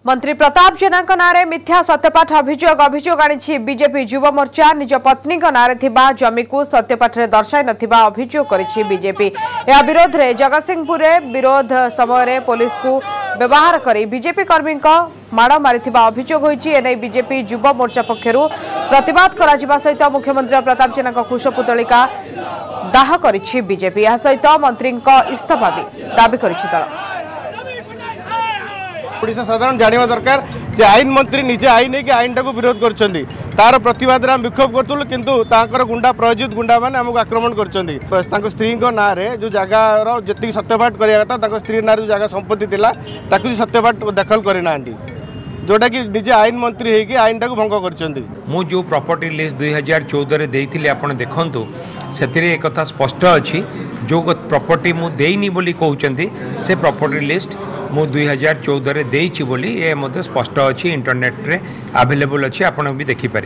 मंत्री प्रताप जेना नारे मिथ्या सत्यपाठ अभियोग आनी बीजेपी युव मोर्चा निज पत्नी नारे जमी को सत्यपाठ दर्शाई नथिबा अभियोग करिछि बीजेपी। या विरोध रे जगतसिंहपुर विरोध समय पुलिस को व्यवहार करी बीजेपी कर्मी माड़ मारिथिबा अभियोग होइछि। एनै बीजेपी युव मोर्चा पक्षरु प्रतिवाद करा सहित मुख्यमंत्री प्रताप जेना कुशपुतलिका दाह करिछि बीजेपी। या सहित मंत्री इस्तीफा भी दाबी करिछि दल। ओडिशा साधारण जानिबा दरकार जे आईन मंत्री निजे आईन कि आईन टाको विरोध करछन्ती तार प्रतिवाद रे विक्षोभ करतुल किंतु तांकर गुंडा प्रयोजित गुंडा माने हमको आक्रमण करछन्ती। तांको स्त्री को ना रे जो जगह रो जति सत्यपाठ करिया कथा तांको स्त्री ना रे जगह संपत्ति थिला ताकु सत्यपाठ दखल करि नांती जोटा कि निजे आईन मंत्री है कि आईन टाको भंग करछन्ती। मु जो प्रॉपर्टी लिस्ट 2014 रे देइथिले आपण देखंतु सेतिरे एक कथा स्पष्ट अछि जो प्रॉपर्टी मु देइनी बोली कहउचंती से प्रॉपर्टी लिस्ट मु 2014 रे देइछि बोली ए मते स्पष्ट अछि इंटरनेट रे अवेलेबल अछि आपण भी देखि पारि।